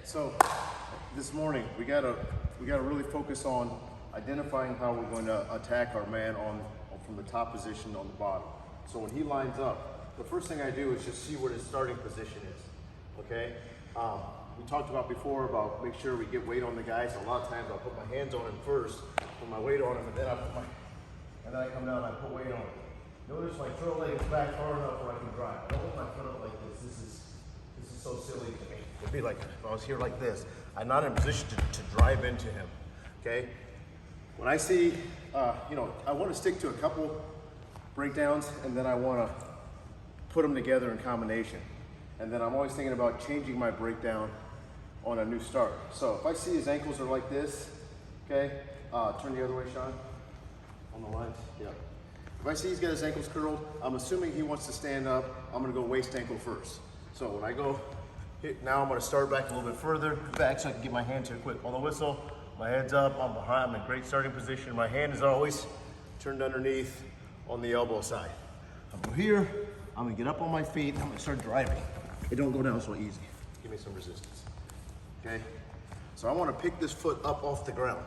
So this morning we gotta really focus on identifying how we're going to attack our man from the top position on the bottom. So when he lines up, the first thing I do is just see what his starting position is. Okay. We talked about before about make sure we get weight on the guy. So a lot of times I'll put my hands on him first, put my weight on him, and then I come down and I put weight on him. Notice my throw leg is back far enough where I can drive. I don't hold my foot up like this. This is so silly to me. It'd be like if I was here like this. I'm not in a position to drive into him. Okay. When I see, I want to stick to a couple breakdowns, and then I want to put them together in combination. And then I'm always thinking about changing my breakdown on a new start. So if I see his ankles are like this, okay, turn the other way, Sean, on the lines, yeah. If I see he's got his ankles curled, I'm assuming he wants to stand up. I'm gonna go waist ankle first. So when I go, now I'm gonna start back a little bit further back so I can get my hands here quick. On the whistle, my head's up, I'm behind, I'm in great starting position. My hand is always turned underneath on the elbow side. I'm gonna go here, I'm gonna get up on my feet, I'm gonna start driving. It don't go down so easy. Give me some resistance, okay? So I wanna pick this foot up off the ground.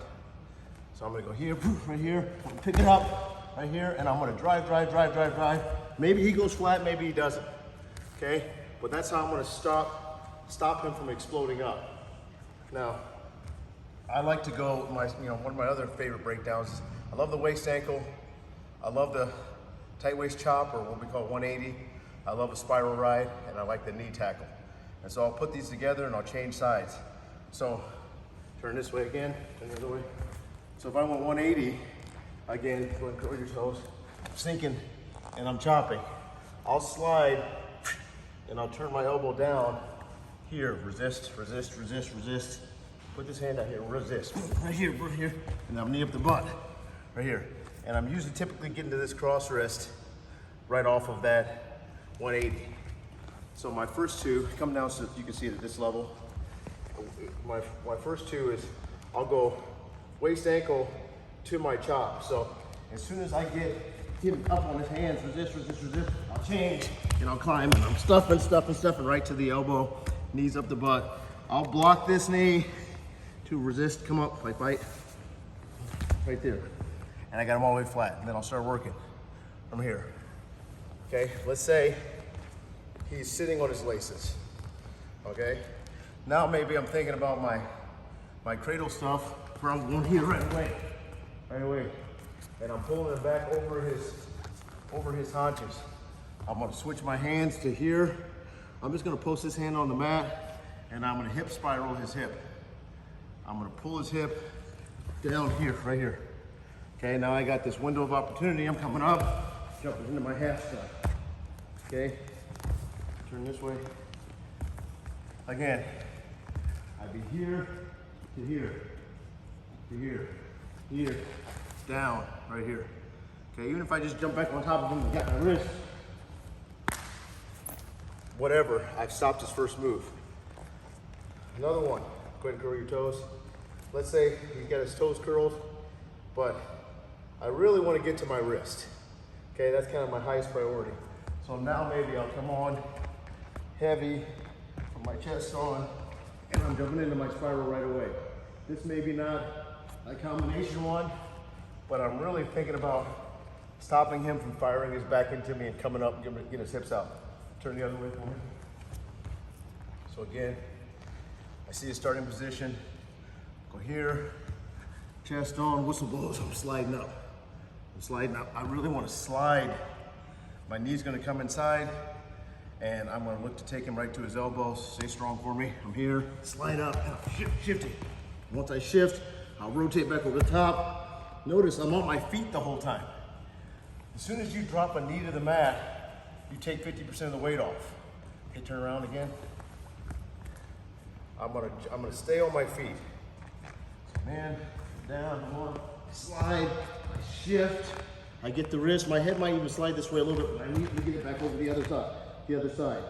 So I'm gonna go here, right here, I'm gonna pick it up, right here, and I'm gonna drive. Maybe he goes flat, maybe he doesn't, okay? But that's how I'm gonna stop him from exploding up. Now, I like to go, one of my other favorite breakdowns is, I love the waist ankle, I love the tight waist chop, or what we call 180. I love a spiral ride, and I like the knee tackle. And so I'll put these together and I'll change sides. So turn this way again, turn the other way. So if I want 180, again, go and curl your toes, I'm sinking and I'm chopping. I'll slide and I'll turn my elbow down here, resist. Put this hand out here, resist. Right here, and I'm knee up the butt, right here. And I'm usually typically getting to this cross wrist right off of that 180. So my first two, come down so you can see it at this level. My first two is, I'll go waist ankle to my chop. So as soon as I get him up on his hands, resist, I'll change and I'll climb, and I'm stuffing right to the elbow, knees up the butt. I'll block this knee to resist, come up, fight, right there. And I got him all the way flat, and then I'll start working from here. Okay, let's say he's sitting on his laces, okay? Now maybe I'm thinking about my cradle stuff, where I'm going here right away. And I'm pulling him back over his haunches. I'm gonna switch my hands to here. I'm just gonna post his hand on the mat, and I'm gonna hip spiral his hip. I'm gonna pull his hip down here, right here. Okay, now I got this window of opportunity. I'm coming up, jumping into my half step. Okay, turn this way. Again, I'd be here to here, down, right here. Okay, even if I just jump back on top of him and got my wrist, whatever, I've stopped his first move. Another one, go ahead and curl your toes. Let's say he's got his toes curled, but I really want to get to my wrist. Okay, that's kind of my highest priority. So now maybe I'll come on heavy, put my chest on, and I'm jumping into my spiral right away. This may be not a combination one, but I'm really thinking about stopping him from firing his back into me and coming up and getting his hips out. Turn the other way for me. So again, I see his starting position. Go here, chest on, whistle blows, I'm sliding up. I really want to slide. My knee's gonna come inside, and I'm gonna look to take him right to his elbows. Stay strong for me. I'm here, slide up, and I'm shifting. Once I shift, I'll rotate back over the top. Notice I'm on my feet the whole time. As soon as you drop a knee to the mat, you take 50% of the weight off. Okay, turn around again. I'm gonna stay on my feet. Man, down, I'm on, slide, I shift, I get the wrist. My head might even slide this way a little bit, but I need to get it back over the other side.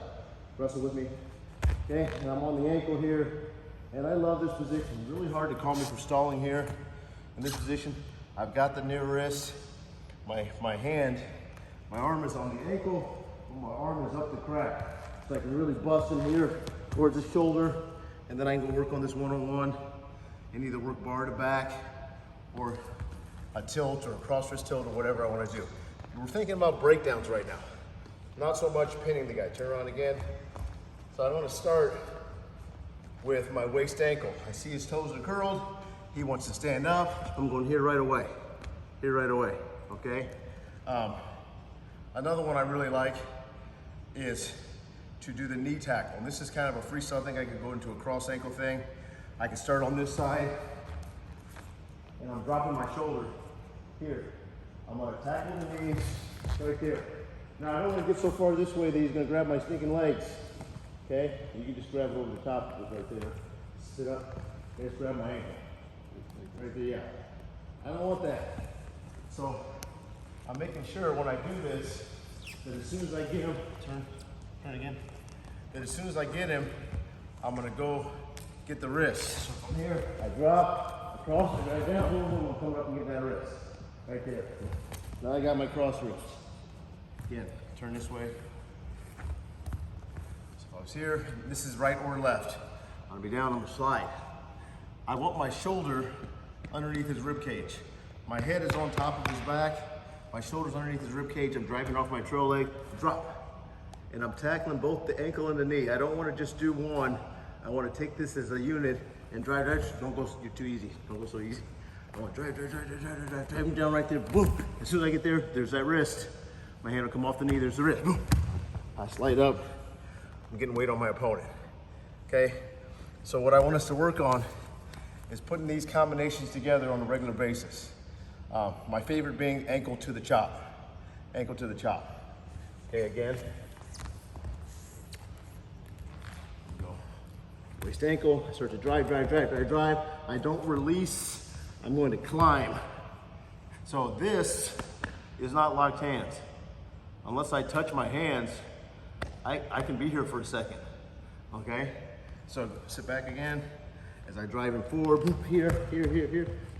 Wrestle with me. Okay, and I'm on the ankle here, and I love this position. It's really hard to call me for stalling here. In this position, I've got the near wrist, my arm is on the ankle, and my arm is up the crack. So I can really bust in here towards the shoulder, and then I can go work on this one-on-one and either work bar to back or a tilt or a cross wrist tilt or whatever I want to do. We're thinking about breakdowns right now. Not so much pinning the guy. Turn around again. So I want to start with my waist ankle. I see his toes are curled. He wants to stand up. I'm going here right away. Here right away, okay? Another one I really like is to do the knee tackle. And this is kind of a freestyle thing. I can go into a cross ankle thing. I can start on this side and I'm dropping my shoulder here. I'm gonna tackle the knees right there. Now I don't want to get so far this way that he's gonna grab my stinking legs. Okay? You can just grab it over the top of it right there. Sit up, and just grab my ankle. Right there, yeah. I don't want that. So I'm making sure when I do this, that as soon as I get him, turn again, that as soon as I get him, I'm gonna go get the wrist. So from here, I drop, across, and right down, boom, boom, I'm coming up and get that wrist. Right there. Now I got my cross wrist. Again, turn this way. So if I was here, this is right or left. I'm gonna be down, I'm gonna slide. I want my shoulder underneath his rib cage. My head is on top of his back. My shoulder's underneath his rib cage. I'm driving off my trail leg, drop. And I'm tackling both the ankle and the knee. I don't want to just do one. I want to take this as a unit and drive. Don't go, you're too easy. Don't go so easy. I want to drive him down right there, boom. As soon as I get there, there's that wrist. My hand will come off the knee, there's the wrist, boom. I slide up, I'm getting weight on my opponent, okay? So what I want us to work on is putting these combinations together on a regular basis. My favorite being ankle to the chop. Ankle to the chop. Okay, again. Go. Waist ankle, start to drive. I don't release, I'm going to climb. So this is not locked hands. Unless I touch my hands, I can be here for a second, okay? So sit back again. As I drive him forward, boop, here,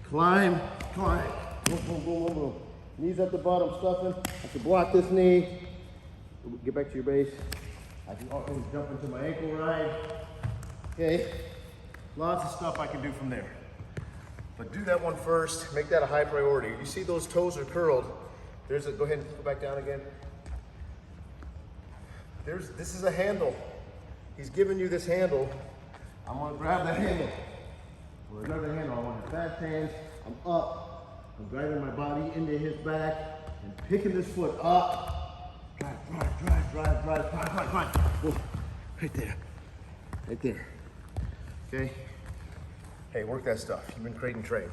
climb. Boom, boom, boom, boom, boom. Knees at the bottom, stuffing. I can block this knee. Get back to your base. I can jump into my ankle ride. Okay, lots of stuff I can do from there. But do that one first, make that a high priority. You see those toes are curled. Go ahead and go back down again. This is a handle. He's giving you this handle. I'm gonna grab that handle. When I grab the handle, I want his fast hands. I'm up. I'm driving my body into his back and picking this foot up. Drive. Whoa. Right there. Okay? Hey, work that stuff. You've been Creighton trained.